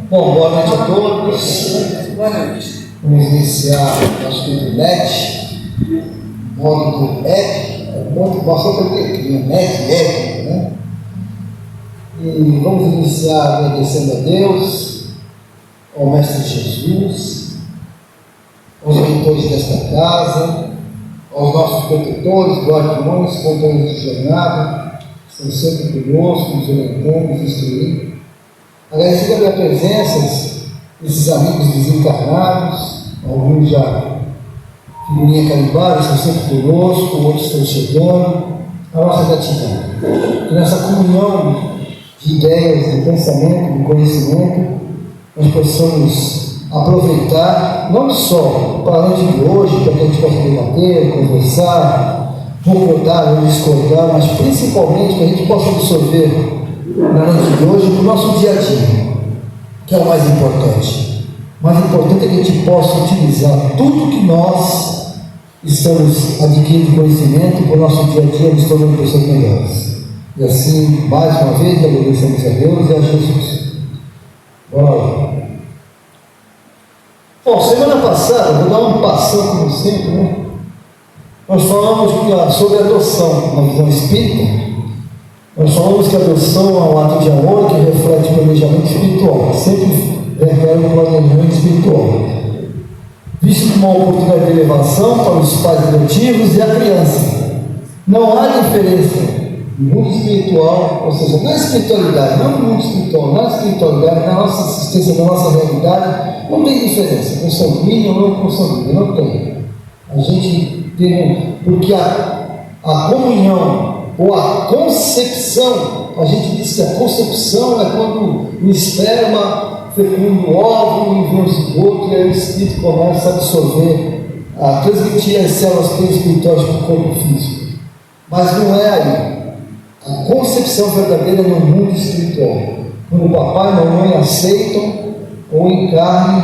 Bom, boa noite a todos. Vamos iniciar nosso NET, módulo EP, bastante aqui, NET, né? E vamos iniciar agradecendo a Deus, ao Mestre Jesus, aos mentores desta casa, aos nossos protetores, guardiões, companheiros de jornada, que estão sempre conosco, nos orientando, nos instruindo. Agradecer a minha presença, esses amigos desencarnados, alguns já figurinha carimbada, estão sempre conosco, outros estão chegando. A nossa gratidão. Que nessa comunhão de ideias, de pensamento, de conhecimento, nós possamos aproveitar, não só para a noite de hoje, para que a gente possa debater, conversar, concordar ou discordar, mas principalmente que a gente possa absorver na noite de hoje para o nosso dia a dia, que é o mais importante. O mais importante é que a gente possa utilizar tudo que nós estamos adquirindo conhecimento para o nosso dia a dia, nos tornando pessoas melhores. E assim, mais uma vez, agradecemos a Deus e a Jesus. Bora lá. Bom, semana passada, vou dar um passão como sempre, né? Nós falamos sobre adoção na visão espírita. Nós falamos que a adoção é um ato de amor que reflete o planejamento espiritual, sempre refere o planejamento espiritual, visto como uma oportunidade de elevação para os pais adotivos e a criança. Não há diferença no mundo espiritual, ou seja, na espiritualidade, não no mundo espiritual, na espiritualidade, na nossa existência, na nossa realidade, não tem diferença, com sanguíneo ou não com sanguíneo, não tem. A gente tem, porque a comunhão, ou a concepção, a gente diz que a concepção é quando o esperma fecunda o óvulo e vem o zigoto, e aí o espírito começa a absorver, a transmitir as células espirituais para o corpo físico. Mas não é aí. A concepção verdadeira no mundo espiritual, quando o papai e a mamãe aceitam ou encarnem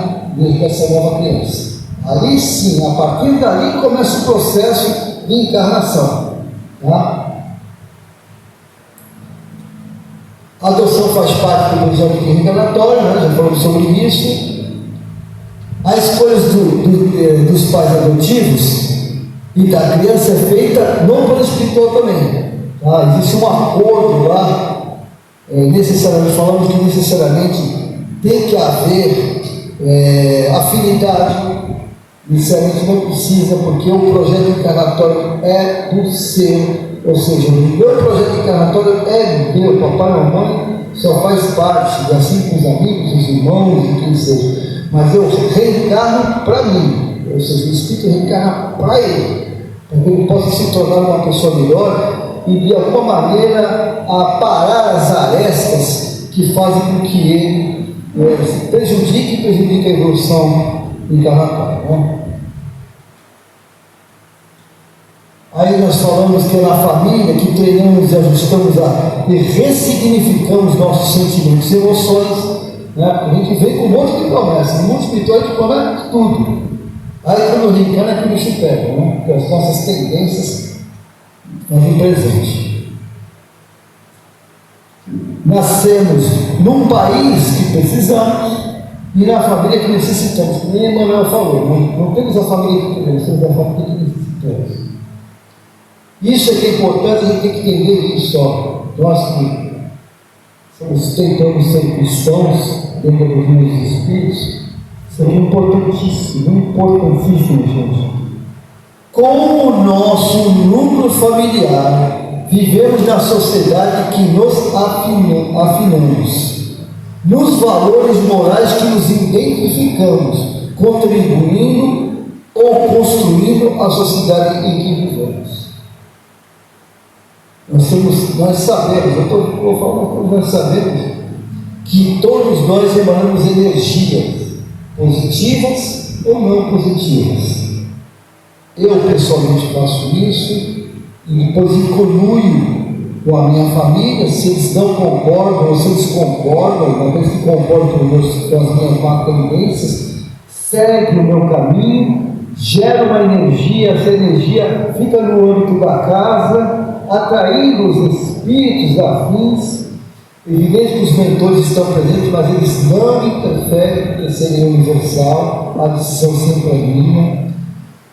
dessa nova criança. Ali sim, a partir dali começa o processo de encarnação. Tá? A adoção faz parte do projeto reencarnatório, né? Já falamos sobre isso. A escolha dos pais adotivos e da criança é feita no plano espiritual também. Tá? Existe um acordo lá, necessariamente, falamos que necessariamente tem que haver afinidade. Inicialmente não precisa, porque o projeto encarnatório é do ser, ou seja, o meu projeto encarnatório é meu, papai e mamãe só faz parte, assim com os amigos, os irmãos e quem seja, mas eu reencarno para mim, ou seja, o Espírito reencarna para ele, para que ele possa se tornar uma pessoa melhor e de alguma maneira aparar as arestas que fazem com que ele prejudique a evolução encarnatória. Né? Aí nós falamos que é na família que treinamos e ajustamos e ressignificamos nossos sentimentos e emoções. Né? A gente vem com um monte de promessas. No mundo espiritual a gente promete tudo. Aí quando reencarna é que o bicho pega, né? Porque as nossas tendências estão presentes. Nascemos num país que precisamos e na família que necessitamos. Como o Manuel falou, não temos a família que queremos, temos a família que necessitamos. Isso é que é importante, a gente tem que entender isso. Nós que tentamos ser cristãos dentro dos meus espíritos, isso é importantíssimo, gente. Com o nosso núcleo familiar, vivemos na sociedade que nos afinamos, nos valores morais que nos identificamos, contribuindo ou construindo a sociedade em que vivemos. Nós sabemos, vou falar uma coisa, nós sabemos que todos nós emanamos energias positivas ou não positivas. Eu pessoalmente faço isso e depois incluo com a minha família, se eles não concordam ou se eles concordam, uma vez que concordam com as minhas más tendências, segue o meu caminho, gera uma energia, essa energia fica no âmbito da casa, atraindo os espíritos afins Evidente que os mentores estão presentes, mas eles não interferem, porque seria universal, a decisão sempre é minha.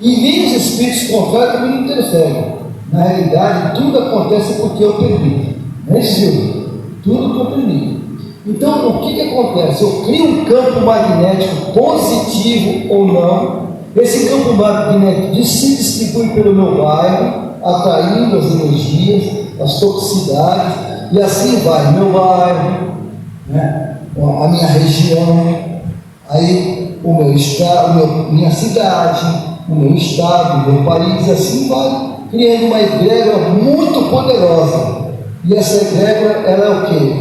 E nem os espíritos contrários também não interferem. Na realidade, tudo acontece porque eu permito. Não é isso? Tudo que eu permito. Então, o que acontece? Eu crio um campo magnético positivo ou não. Esse campo magnético se distribui pelo meu bairro, atraindo as energias, as toxicidades, e assim vai meu bairro, né? A minha região, aí o meu estado, minha cidade, o meu estado, o meu país, assim vai criando uma egrégora muito poderosa. E essa egrégora, ela é o quê?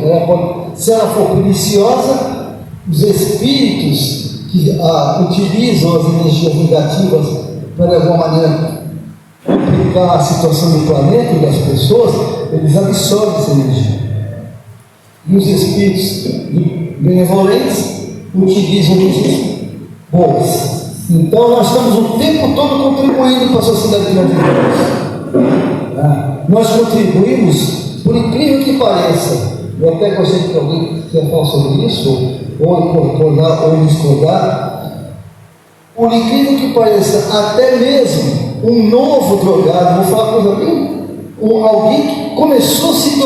Se ela for perniciosa, os espíritos que utilizam as energias negativas para, de alguma maneira, complicar a situação do planeta e das pessoas, eles absorvem essa energia. E os espíritos benevolentes utilizam energias boas. Então nós estamos o tempo todo contribuindo para a sociedade que nós vivemos. Nós contribuímos, por incrível que pareça. Eu até gostaria que alguém quer falar sobre isso, ou concordar ou discordar. Por incrível que pareça, até mesmo um novo drogado, vou falar uma coisa bem, alguém que começou a se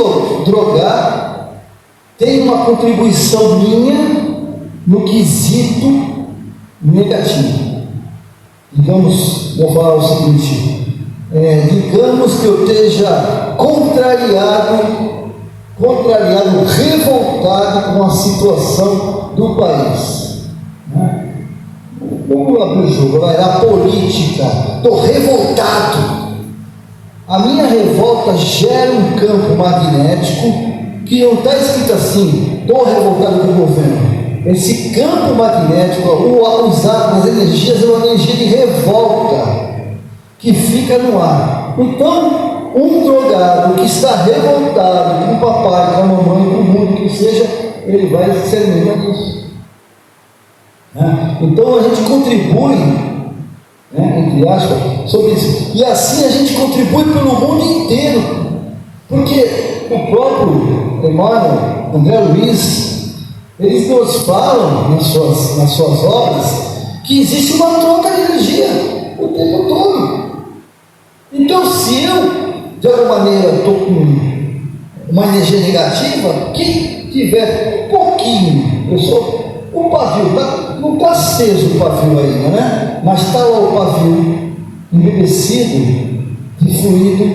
drogar, tem uma contribuição minha no quesito negativo. Digamos, vou falar o seguinte, digamos que eu esteja contrariado, revoltado com a situação do país, né? Vamos abrir o jogo, a política, estou revoltado. A minha revolta gera um campo magnético que não está escrito assim, estou revoltado com o governo. Esse campo magnético, as energias, é uma energia de revolta que fica no ar. Então, um drogado que está revoltado com o papai, com a mamãe, com o mundo, que seja, ele vai ser mesmo isso. Então a gente contribui, entre aspas, sobre isso. E assim a gente contribui pelo mundo inteiro. Porque o próprio Emmanuel, André Luiz, eles nos falam nas suas obras que existe uma troca de energia o tempo todo. Então, se eu, de alguma maneira, estou com uma energia negativa, quem tiver um pouquinho, o pavio, não está aceso o pavio ainda, né? Mas está lá o pavio embebecido de fluido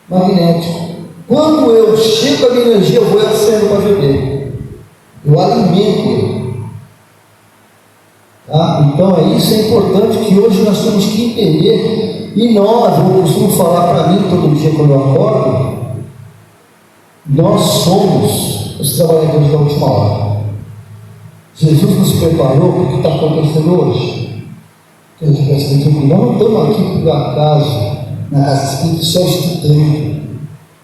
magnético. Quando eu chego a minha energia, eu vou acender o pavio dele. Eu alimento ele. Tá? Então isso é importante, que hoje nós temos que entender. E nós, eu costumo falar para mim todo dia quando eu acordo, nós somos os trabalhadores da última hora. Jesus nos preparou para o que está acontecendo hoje. Nós não estamos aqui por acaso na casa espírita só estudando,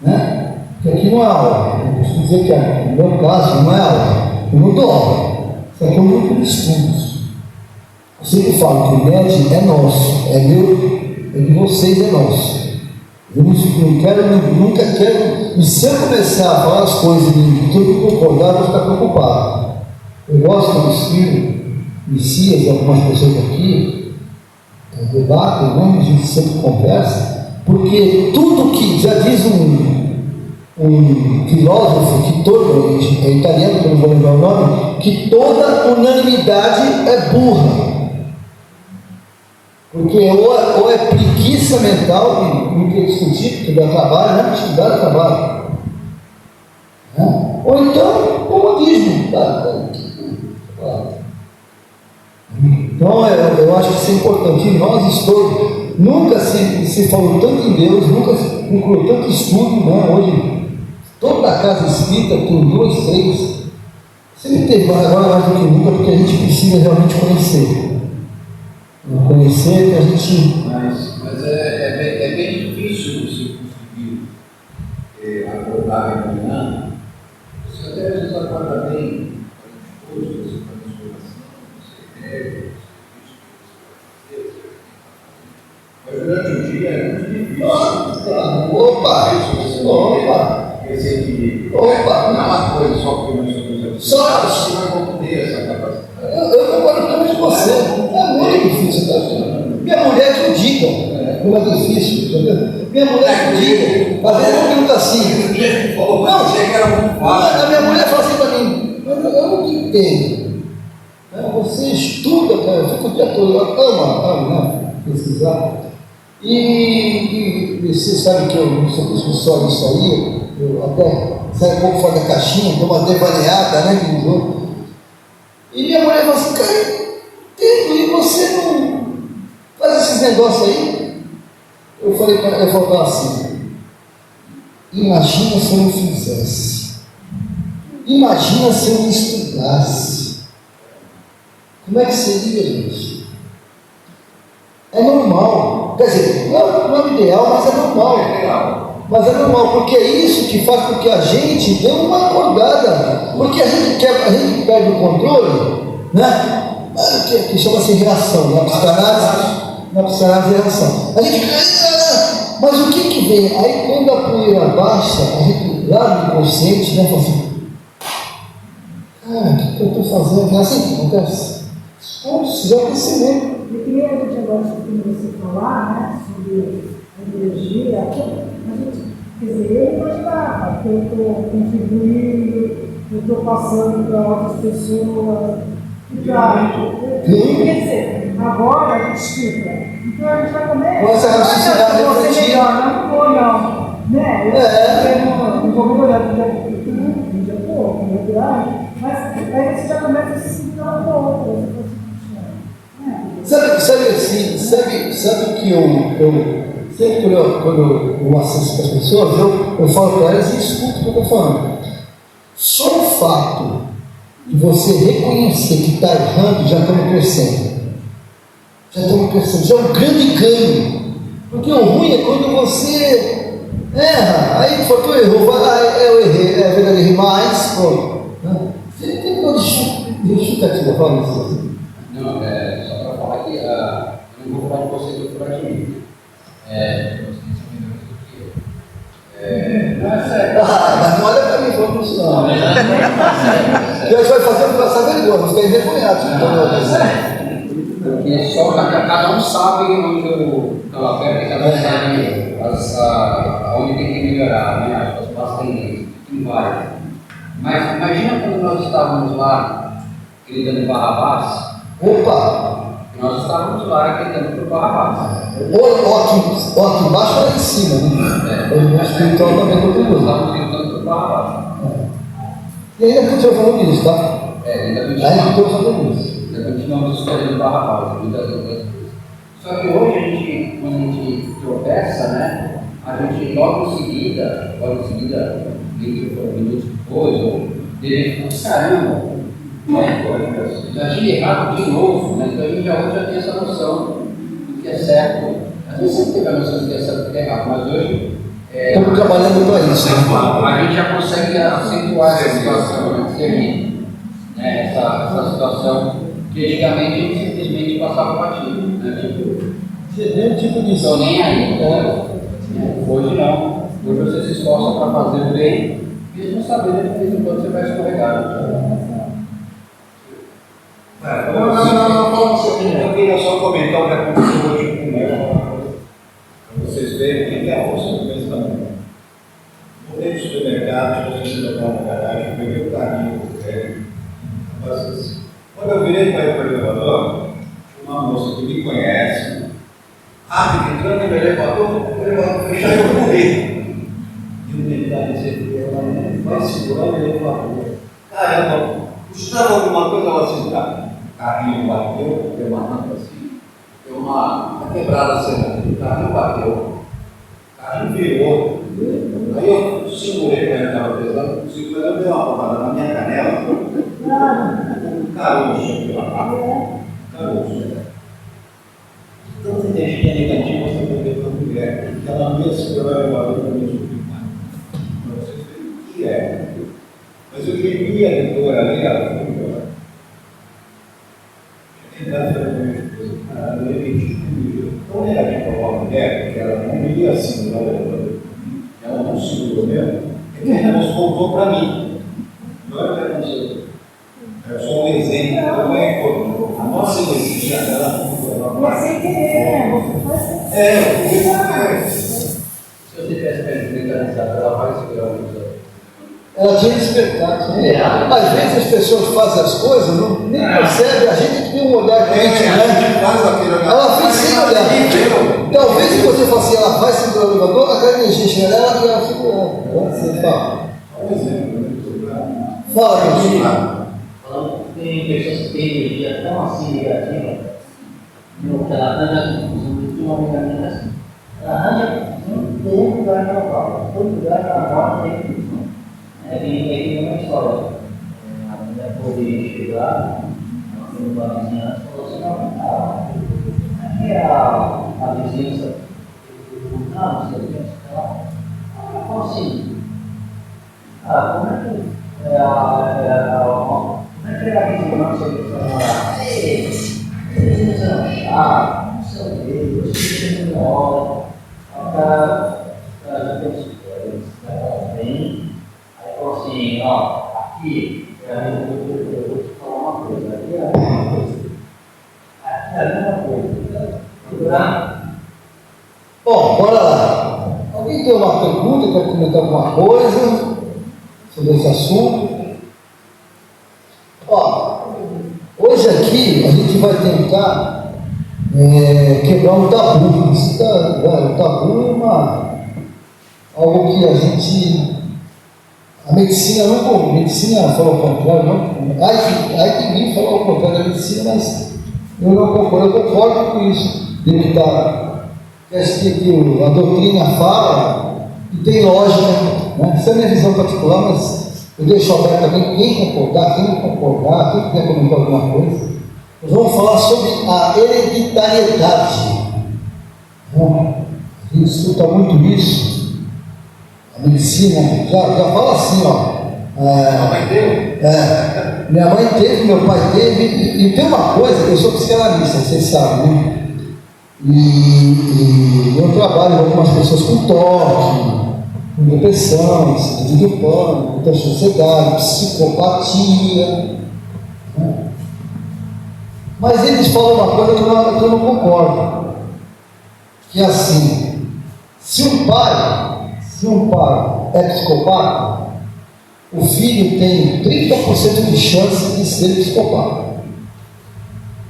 né? Porque aqui não é aula. Eu costumo dizer que no meu caso não é aula. Eu não dou aula. Isso aqui é um grupo de estudos. Eu sempre falo que o MED é nosso, é meu, é de vocês, é nosso. Eu nunca quero. E se eu começar a falar as coisas e tudo concordar, eu vou ficar preocupado. Eu gosto do Espírito, Messias e algumas pessoas aqui, debatem, né? A gente sempre conversa, porque tudo que, já diz um filósofo, que todo, é italiano, que eu não vou lembrar o nome, que toda unanimidade é burra. Porque ou é preguiça mental, e não quer discutir, porque dá trabalho, né? Estudar dá trabalho. Né? Ou então, comodismo. Então, eu acho que isso é importante. E nós todos, nunca se falou tanto em Deus, nunca se procurou tanto estudo, né? Hoje, toda a casa espírita tem 2, 3. Sempre teve, mas agora mais do que nunca, porque a gente precisa realmente conhecer. Conhecer que a gente. Mas é bem difícil você conseguir acordar de manhã. Você até às vezes acorda bem, você faz musculação, você bebe, mas durante o dia é muito difícil. Opa! Você quer ser que Opa! Não é uma coisa só que eu não sou Só você vai compreender essa capacidade. eu concordo totalmente com você. É muito difícil, tá? Minha mulher que eu diga, não é difícil, entendeu? Minha mulher que eu diga, às vezes eu pergunto assim. Não, você que era muito fácil. A minha mulher fala assim para mim, mas eu não te entendo. Você estuda, cara, eu fico o dia todo, eu amo, né? Pesquisar. E você sabe que eu não sou só disso aí, eu até saio um pouco fora da caixinha, dou uma devaneada, né? Que nos outros. E minha mulher fala assim, cara, entendo, e você não faz esses negócios aí? Eu falei para ela assim, imagina se eu não fizesse, imagina se eu não estudasse, como é que seria, gente? É normal, quer dizer, não é ideal, mas é normal. Mas é normal, porque é isso que faz com que a gente dê uma acordada, porque a gente perde o controle, né? Que chama-se reação, na psicanálise é reação. A gente mas o que vem? Aí quando a poeira baixa, a gente lá no inconsciente, né, fala assim, o que eu estou fazendo? É assim que acontece. Já pensei mesmo. Eu queria a gente agora escutando você falar, né, sobre a energia, a gente, quer dizer, eu imaginava que eu estou contribuindo, eu estou passando para outras pessoas, quer dizer, agora a gente escuta, então a gente vai comer, essa raciocínio você melhor, não vou não, né, eu vou melhorar do já estou, como é grande, mas aí você já começa a se sentir um pouco, Sabe que eu sempre quando eu assisto as pessoas, eu falo para elas e escuto o que eu estou falando. Só o fato de você reconhecer que está errando, já estamos crescendo. Já é um grande ganho. Porque o ruim é quando você erra, aí tu errou, eu errei, é verdade, errei mais, pô. Você tem uma justificativa, fala isso assim. Não, só para falar que eu não vou falar de você, eu vou falar de mim. Não é sério. Mas não olha para mim, falando isso não. Deus vai fazer para passar vergonha, você está envergonhado. Porque só cada um sabe onde eu estava perto, cada um sabe onde tem que melhorar, né? As pastas tem várias. Mas imagina quando nós estávamos lá gritando Barrabás. Opa! Nós estávamos lá gritando por Barrabás. Ó, aqui embaixo ou lá em cima, né? O espiritual também contribui. Nós estávamos gritando por Barrabás. E ainda continua falando isso, tá? Ainda continua falando isso. Ainda continuamos escolhendo Barrabás, muitas outras coisas. Só que hoje, quando a gente tropeça, né? A gente logo em seguida, minutos depois, ou devemos, caramba, já tinha errado de novo, né? Então a gente já tem essa noção do que é certo. A gente sempre teve a noção do que é certo e do que é errado, mas hoje estamos trabalhando para isso, né? a gente já consegue acentuar essa situação, né? Essa situação que antigamente a gente simplesmente passava batido, né? Tipo disso. Então nem aí, hoje não. Hoje você se esforça para fazer o bem, mesmo sabendo que de vez em quando você vai escorregar. Eu queria só comentar o que aconteceu hoje com o meu. Para vocês verem que é a força do pensamento. Voltei no supermercado, estou sendo na garagem, peguei o carrinho do velho. Quando eu virei para ir para o elevador, tinha uma moça que me conhece, entrando no elevador fechado e eu morri. E o detalhe disse, ela vai segurando o elevador. Caramba, custava alguma coisa, ela assim, tá? O carrinho bateu, deu uma rampa assim, deu uma quebrada assim, o carrinho bateu, o carrinho virou. Aí eu segurei, quando ele estava pesando, segurando, deu uma porrada na minha canela. Caroço. Então você deixa que é negativo, você vai ver para a mulher, que ela mesma segurou o elevador para me explicar. Para vocês verem o que é. Mas eu queria a doutora ali, ela foi embora. Tentando fazer com a minha esposa, eu repeti comigo. Tão negativo para a mulher, que ela não ia segurar o elevador. Ela não segurou mesmo. É que ela mostrou usou para mim. Não é preconceito. É só um exemplo. A nossa energia, ela Mas sem querer, né? Se você tivesse mentalizado, ela vai segurar o museu. Ela tinha despertado, né? Às vezes as pessoas fazem as coisas, nem percebem, a gente tem um olhar crítico, né? Ela fez sem olhar. Talvez se você falar assim, ela vai segurar o elevador, aquela energia chega nela e ela segura. Você fala. Fala, Pedro. Falando que tem pessoas que têm energia tão assim negativa, que ela arranja confusão de uma amiga minha assim. Ela arranja em todo lugar na Europa, todo lugar na Europa tem confusão. Tem uma história. A mulher pôde chegar, uma vizinhança, falou assim: não, aqui é a vizinhança. Não, você tem que falar. Ela falou assim: como é que é a vizinhança que vai morar? Eles são chatos, não sei o quê, vocês não moram. Já tem os bem. Falou assim, aqui, eu vou te falar uma coisa, aqui é a mesma coisa. Bom, bora lá. Alguém tem uma pergunta, quer comentar alguma coisa sobre esse assunto? Hoje aqui a gente vai tentar quebrar um tabu. O tabu é algo que a gente... A medicina não, a medicina fala o contrário, não. Aí que mim fala o contrário da medicina, mas eu não concordo, eu concordo com isso, deputado. Que a doutrina fala e tem lógica, né? Essa é a minha visão particular, mas eu deixo aberto também quem concordar, quem não concordar, quem quiser comentar alguma coisa. Nós vamos falar sobre a hereditariedade. A gente escuta muito isso. A medicina já fala assim, minha mãe teve, meu pai teve, e tem uma coisa, eu sou psicanalista, vocês sabem, né? E eu trabalho com algumas pessoas com toque, com depressão, síndrome do pânico, com ansiedade, psicopatia, né? Mas eles falam uma coisa que eu não concordo, que é assim: se um pai é psicopata, o filho tem 30% de chance de ser psicopata.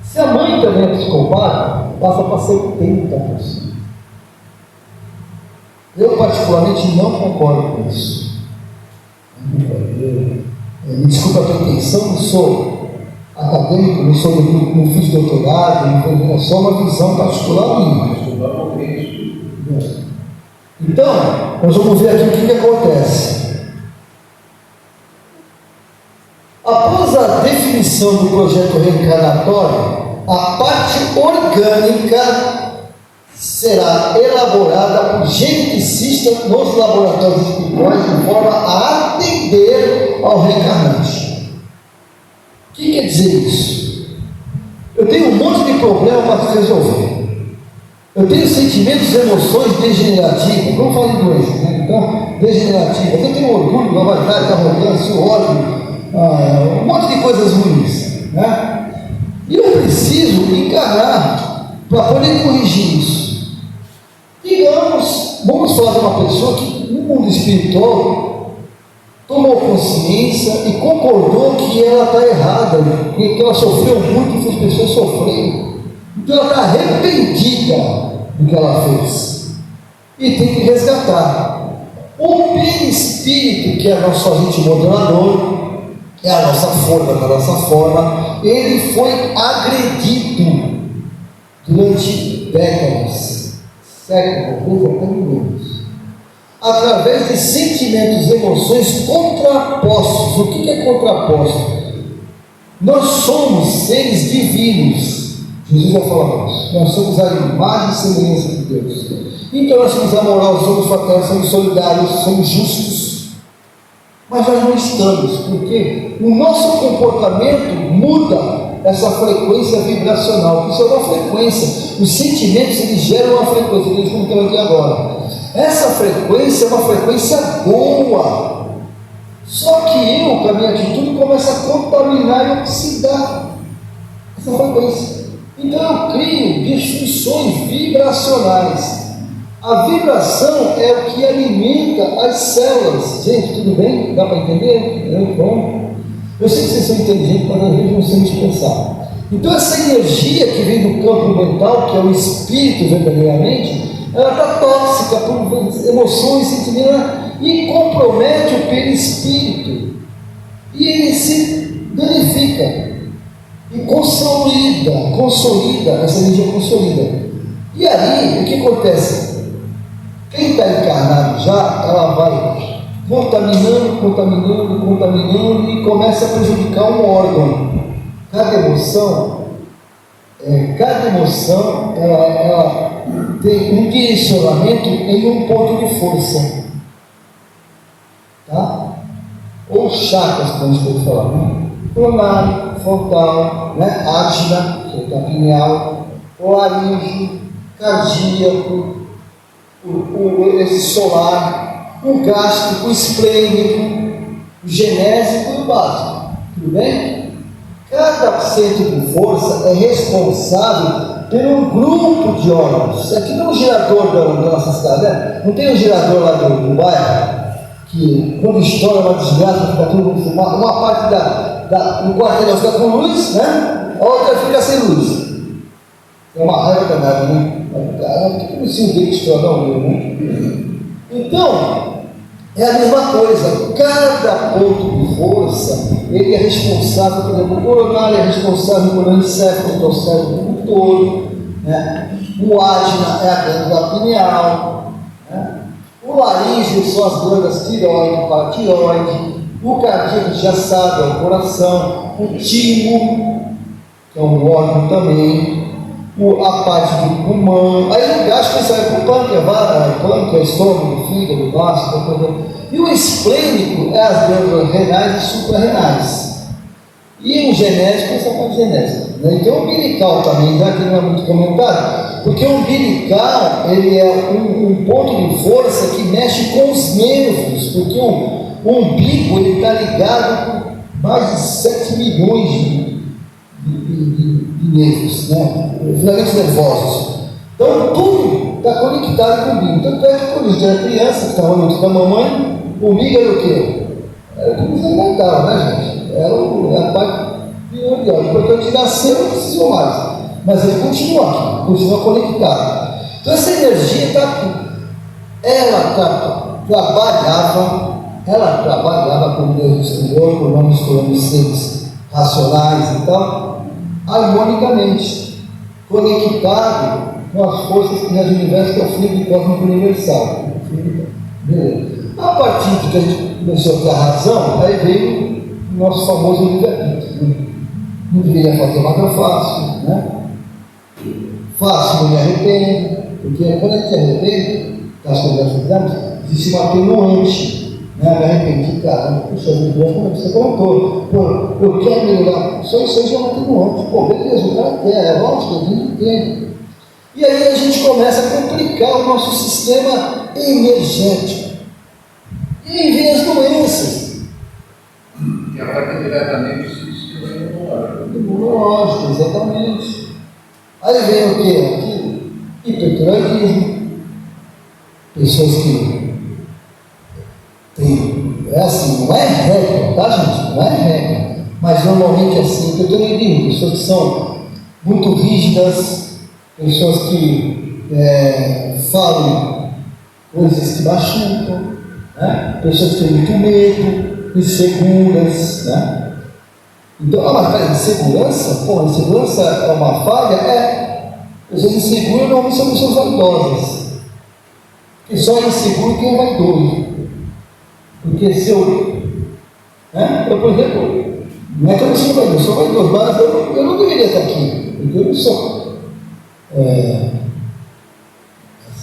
Se a mãe também é psicopata, passa para 70%. Eu particularmente não concordo com isso. Me desculpa a pretensão, não sou acadêmico, não fiz doutorado, é só uma visão particular minha. Então, nós vamos ver aqui o que acontece. Após a definição do projeto reencarnatório, a parte orgânica será elaborada por geneticistas nos laboratórios espirituais de forma a atender ao reencarnante. O que quer dizer isso? Eu tenho um monte de problema para resolver. Eu tenho sentimentos e emoções degenerativas, vamos falar de doença, né? Então, degenerativas. Eu tenho orgulho, a vaidade, a arrogância, o ódio, um monte de coisas ruins, né? E eu preciso encarnar para poder corrigir isso. Digamos, vamos falar de uma pessoa que no mundo espiritual tomou consciência e concordou que ela está errada, que ela sofreu muito, que as pessoas sofreram. Então ela está arrependida do que ela fez e tem que resgatar. O perispírito, que é nosso agente modelador, é a nossa forma, da nossa forma, ele foi agredido durante décadas, séculos, até milênios, através de sentimentos e emoções contrapostos. O que é contraposto? Nós somos seres divinos. Jesus já falou isso. Nós somos a imagem e semelhança de Deus. Então nós somos amorosos, somos fraternos, somos solidários, somos justos. Mas nós não estamos, porque o nosso comportamento muda essa frequência vibracional. Isso é uma frequência. Os sentimentos, eles geram uma frequência, que eles estão aqui agora. Essa frequência é uma frequência boa, Só que eu, com a minha atitude, começo a contaminar e oxidar essa frequência. Então eu crio disfunções vibracionais. A vibração é o que alimenta as células. Gente, tudo bem? Dá para entender? É bom. Eu sei que vocês são inteligentes, mas às vezes não sei pensar. Então essa energia que vem do campo mental, que é o espírito verdadeiramente, ela está tóxica por emoções, sentimentos, e compromete o perispírito. E ele se danifica. E consolida, essa energia consolida. E aí, o que acontece? Quem está encarnado já, ela vai contaminando e começa a prejudicar um órgão. Cada emoção, ela tem um direcionamento em um ponto de força. Tá? Ou chakras, como a gente pode falar, né? Coronário, frontal, né? Ágina, que é a pineal, o laríngeo, cardíaco, esse solar, o gástrico, o esplênico, o genésico e o básico. Tudo bem? Cada centro de força é responsável por um grupo de órgãos. Isso aqui não é um gerador da nossa cidade, né? Não tem um gerador lá do bairro, que quando estoura uma desgraça, fica tudo com fumaça, uma parte do quartel fica com luz, né? A outra fica sem luz. É uma raiva danada, né? Caramba, por que esse dele estourou o meu, né? Então, é a mesma coisa. Cada ponto de força, ele é responsável, por exemplo, o coronário é responsável pelo encéfalo, do cérebro como um todo, né? O ágina é a glândula pineal, né? O laríngeo são as glândulas tireoide, paratireoide, o cardíaco já sabe, é o coração, o timo, que é um órgão também, a parte do pulmão, aí o gástrico sai para o pâncreas, estômago, fígado, baço, e o esplênico é as glândulas renais e suprarrenais. E o genético é essa parte genética. Né? Então o umbilical também, já que não é muito comentado, porque o umbilical ele é um ponto de força que mexe com os nervos, porque o umbigo está ligado com mais de 7 milhões de nervos, né? Filamentos nervosos. Então tudo está conectado com o umbigo. Tanto é que quando a gente era criança, que estava junto da mamãe, o umbigo era o quê? Era o que nos alimentava, né, gente? Era a parte primordial. Depois que nasceu, não precisou mais. Mas ele continua aqui, continua conectado. Então essa energia ela trabalhava com Deus exterior, por nomes falando seres racionais e tal, harmonicamente, conectado com as forças que nós universo, que é o fluido cósmico universal. Beleza. A partir de que a gente começou a ter a razão, aí veio o nosso famoso livre-arbítrio. Não deveria fazer, mas eu faço, né? Faço, não me arrependo, porque quando a gente se arrepende, das coisas que fizemos, existe uma atenuante, né? Me arrependi, cara, puxa vida, como você comentou, pô, eu quero melhorar, só isso aí já é uma atenuante, pô, beleza, o cara quer, é lógico, a gente entende. E aí a gente começa a complicar o nosso sistema energético. E aí vem as doenças. E afeta diretamente o sistema imunológico, exatamente. Aí vem o que? Aqui, hipertiroidismo. Pessoas que têm. É assim, não é regra, tá, gente? Não é regra. Mas normalmente é assim, hipertiroidismo. Pessoas que são muito rígidas, pessoas que falam coisas que machucam. Né? Pessoas que têm muito medo, inseguras, né? Então, mas peraí, insegurança? Pô, insegurança é uma falha? Pessoas inseguras normalmente são pessoas vaidosas. Porque só é inseguro quem é vaidoso. Porque se eu, por exemplo, não é que eu não sou vaidoso, eu sou vaidoso, mas eu não deveria estar aqui, porque eu não sou.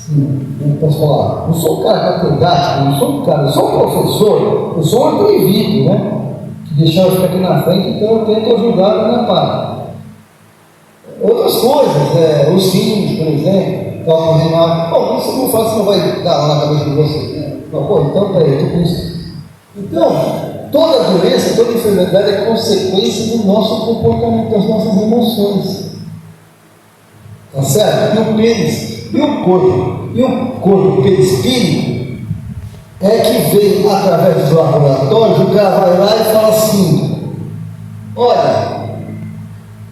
Não posso falar, não sou um cara catedrático, não sou um cara, eu sou um professor, eu sou um atrevido, né? Que deixaram eu ficar aqui na frente, então eu tento ajudar na minha parte. Outras coisas, os filhos, por exemplo, toca o Renato, bom, isso não faz, você não vai dar lá na cabeça de você, né? Pô, então peraí, eu tô com isso. Então, Toda doença, toda enfermidade é consequência do nosso comportamento, das nossas emoções. Tá certo? E o pênis, e o corpo perispírito, é que vem através dos laboratórios, o cara vai lá e fala assim: olha,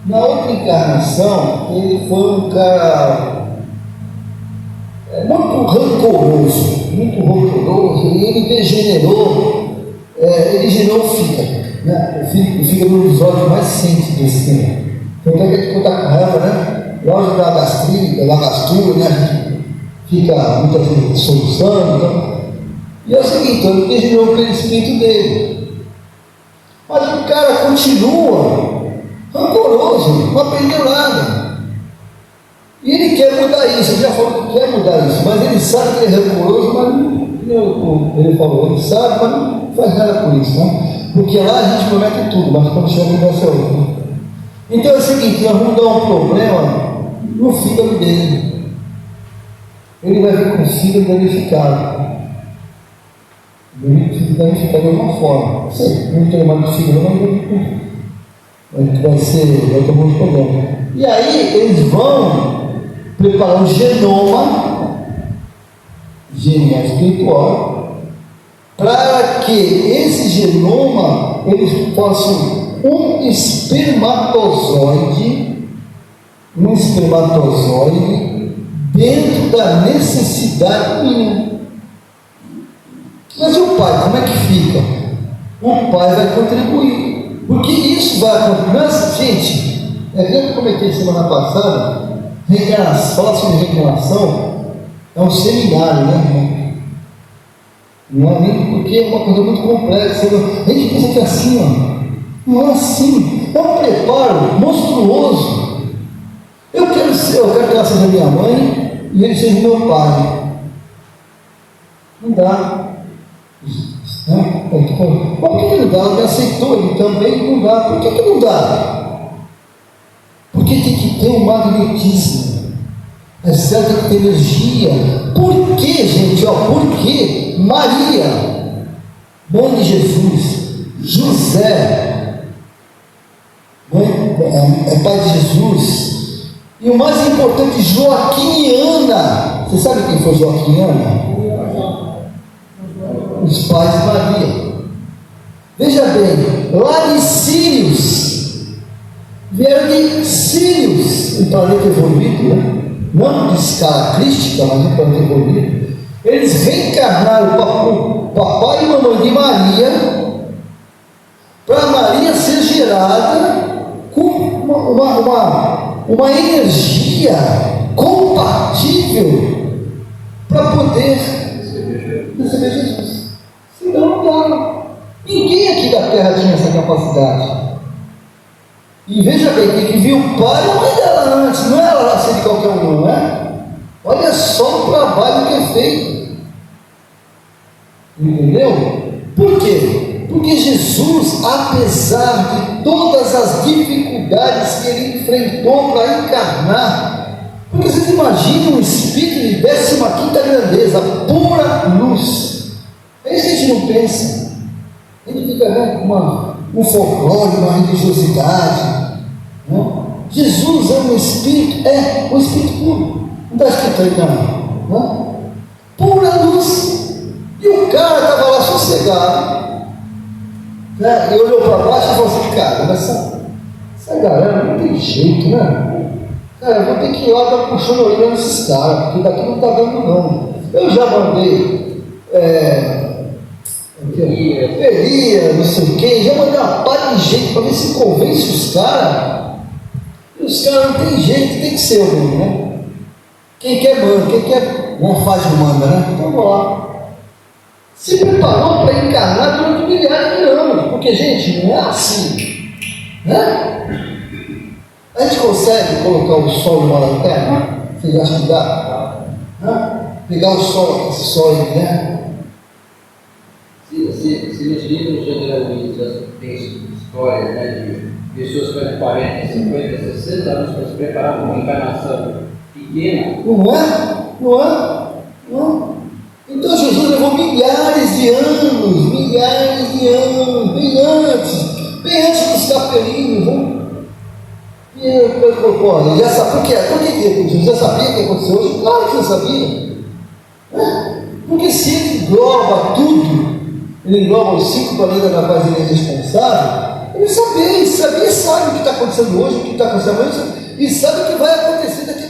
na outra encarnação, ele foi um cara muito rancoroso, e ele degenerou, ele gerou o fígado, né? O fígado é um dos órgãos mais sensíveis desse tempo. Então tem que contar com raiva, né? Lógico da gastrite, da gastura, né? A gente fica muitas vezes soluçando. Então. E é o seguinte, ele degenerou o perispírito dele. Mas o cara continua rancoroso, não aprendeu nada. E ele quer mudar isso, ele já falou que quer mudar isso, mas ele sabe que ele é rancoroso, mas não, ele falou, ele sabe, mas não faz nada por isso, né? Porque lá a gente promete tudo, mas quando chega vai ser outro. Né? Então é o seguinte, nós vamos dar um problema no fígado dele. Ele vai vir com o fígado danificado. Ele danificado de alguma forma. Não sei, não tem mais de fígado, mas vai ter muito problema. E aí eles vão preparar um genoma espiritual para que esse genoma eles possam um espermatozoide dentro da necessidade mínima. Mas e o pai, como é que fica? O pai vai contribuir, porque isso vai acontecer. Gente, é que eu comentei semana passada, falar sobre reencarnação é um seminário, né? Não é nem porque é uma coisa muito complexa. A gente pensa que é assim, ó. Não é assim, é um preparo monstruoso. Eu quero que ela seja minha mãe e ele seja meu pai. Não dá. Né? Por que não dá? Ela me aceitou, ele também não dá. Por que não dá? Porque tem que ter um magnetismo. É certo que tem energia. Por que, gente? Por que Maria, mãe de Jesus, José, pai de Jesus, e o mais importante, Joaquim e Ana. Você sabe quem foi Joaquim e Ana? Os pais de Maria. Veja bem, lá de Sírios, vieram de Sírios, um planeta evoluído, né? Não de escala crística, mas um planeta evoluído. Eles reencarnaram o papai e mamãe de Maria, para Maria ser gerada com uma energia compatível para poder receber Jesus. Senão não dá. Ninguém aqui da Terra tinha essa capacidade. E veja bem, tem que vir o pai e a mãe dela antes, não é ela nascer de qualquer um, não é? Olha só o trabalho que é feito. Entendeu? Por quê? Porque Jesus, apesar de todas as dificuldades que ele enfrentou para encarnar, porque vocês imaginam um espírito de 15ª grandeza, pura luz. É isso que a gente não pensa. A gente fica com um folclore, uma religiosidade. Não? Jesus é um espírito puro. Não está escrito aí não. Pura luz. E o cara estava lá sossegado. Né? E olhou para baixo e falou assim: cara, essa galera não tem jeito, né? Cara, eu vou ter que ir lá dar puxando a orelha nesses caras, porque daqui não está dando não. Eu já mandei Peria, não sei o que, já mandei uma par de jeito para ver se convence os caras. E os caras não tem jeito, tem que ser o mesmo, né? Quem quer manda, quem quer não faz não manda, né? Então vamos lá. Se preparou para encarnar durante milhares de anos, porque, gente, não é assim, né? A gente consegue colocar o sol numa lanterna? Vocês acham que dá? Pegar o sol, esse sol aí, né? Se nos livros generalistas tem histórias, né, de pessoas com 40, 50, 60 anos para se preparar para uma encarnação pequena. Não é? Então Jesus levou milhares de anos, bem antes dos capelinos. E ele já sabe por quê? Por que ele já sabia o que aconteceu hoje? Claro que ele sabia. Porque se ele engloba tudo, ele engloba os 5 planetas na qual ele é responsável, ele sabia, sabe o que está acontecendo hoje, o que está acontecendo amanhã, e sabe o que vai acontecer daqui